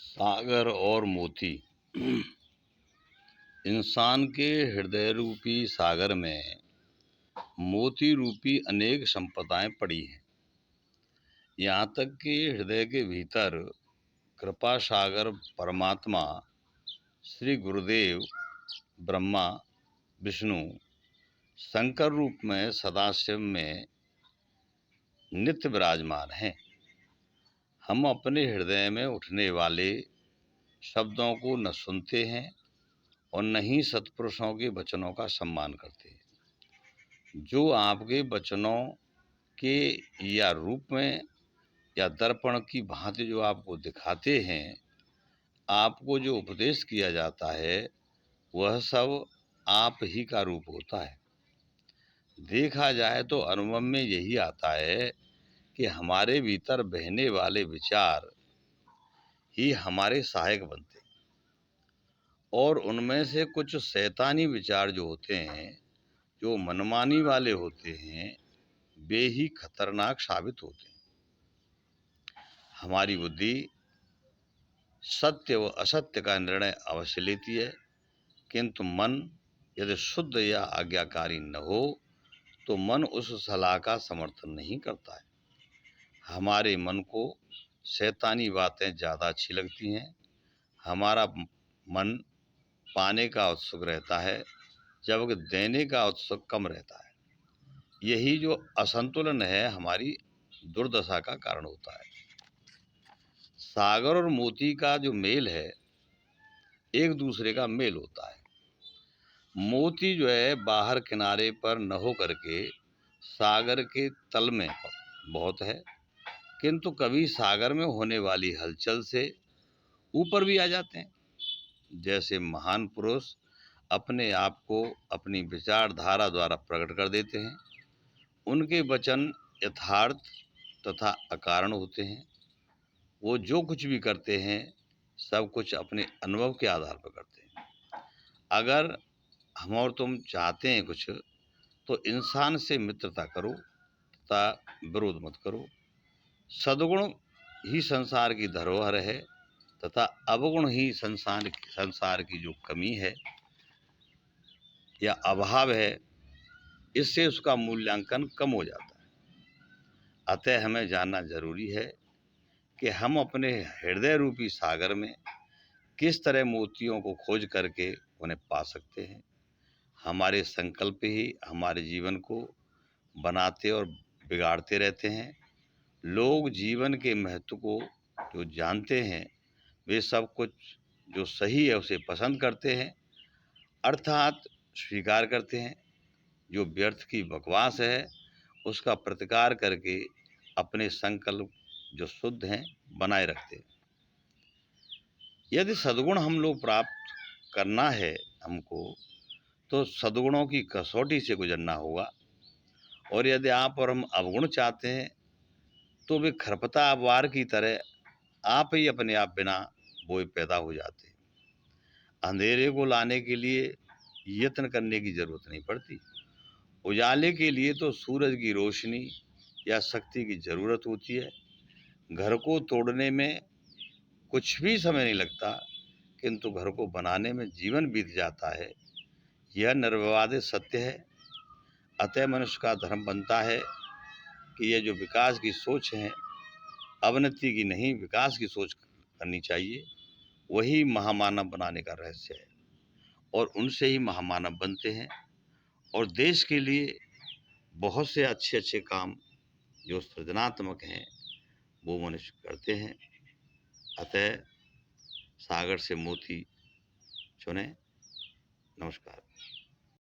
सागर और मोती। इंसान के हृदय रूपी सागर में मोती रूपी अनेक संपदाएं पड़ी हैं। यहाँ तक कि हृदय के भीतर कृपा सागर परमात्मा श्री गुरुदेव ब्रह्मा विष्णु शंकर रूप में सदाशिव में नित्य विराजमान हैं। हम अपने हृदय में उठने वाले शब्दों को न सुनते हैं और न ही सत्पुरुषों के वचनों का सम्मान करते हैं। जो आपके वचनों के या रूप में या दर्पण की भांति जो आपको दिखाते हैं, आपको जो उपदेश किया जाता है, वह सब आप ही का रूप होता है। देखा जाए तो अनुभव में यही आता है कि हमारे भीतर बहने वाले विचार ही हमारे सहायक बनते हैं और उनमें से कुछ शैतानी विचार जो होते हैं, जो मनमानी वाले होते हैं, वे ही खतरनाक साबित होते हैं। हमारी बुद्धि सत्य व असत्य का निर्णय अवश्य लेती है, किंतु मन यदि शुद्ध या आज्ञाकारी न हो तो मन उस सलाह का समर्थन नहीं करता है। हमारे मन को शैतानी बातें ज़्यादा अच्छी लगती हैं। हमारा मन पाने का उत्सुक रहता है, जबकि देने का उत्सुक कम रहता है। यही जो असंतुलन है, हमारी दुर्दशा का कारण होता है। सागर और मोती का जो मेल है, एक दूसरे का मेल होता है। मोती जो है बाहर किनारे पर न हो करके सागर के तल में बहुत है, किंतु कभी सागर में होने वाली हलचल से ऊपर भी आ जाते हैं। जैसे महान पुरुष अपने आप को अपनी विचारधारा द्वारा प्रकट कर देते हैं। उनके वचन यथार्थ तथा अकारण होते हैं। वो जो कुछ भी करते हैं, सब कुछ अपने अनुभव के आधार पर करते हैं। अगर हम और तुम चाहते हैं कुछ, तो इंसान से मित्रता करो तथा विरोध मत करो। सद्गुण ही संसार की धरोहर है तथा अवगुण ही संसार की जो कमी है या अभाव है, इससे उसका मूल्यांकन कम हो जाता है। अतः हमें जानना जरूरी है कि हम अपने हृदय रूपी सागर में किस तरह मोतियों को खोज करके उन्हें पा सकते हैं। हमारे संकल्प ही हमारे जीवन को बनाते और बिगाड़ते रहते हैं। लोग जीवन के महत्व को जो जानते हैं, वे सब कुछ जो सही है उसे पसंद करते हैं, अर्थात स्वीकार करते हैं। जो व्यर्थ की बकवास है, उसका प्रतिकार करके अपने संकल्प जो शुद्ध हैं बनाए रखते हैं। यदि सद्गुण हम लोग प्राप्त करना है हमको, तो सद्गुणों की कसौटी से गुजरना होगा। और यदि आप और हम अवगुण चाहते हैं, तो वे खरपता वार की तरह आप ही अपने आप बिना बोए पैदा हो जाते हैं। अंधेरे को लाने के लिए यत्न करने की जरूरत नहीं पड़ती। उजाले के लिए तो सूरज की रोशनी या शक्ति की जरूरत होती है। घर को तोड़ने में कुछ भी समय नहीं लगता, किंतु घर को बनाने में जीवन बीत जाता है। यह निर्विवादित सत्य है। अतः मनुष्य का धर्म बनता है कि यह जो विकास की सोच है, अवनति की नहीं, विकास की सोच करनी चाहिए। वही महामानव बनाने का रहस्य है और उनसे ही महामानव बनते हैं। और देश के लिए बहुत से अच्छे अच्छे काम जो सृजनात्मक हैं, वो मनुष्य करते हैं। अतः सागर से मोती चुनें। नमस्कार।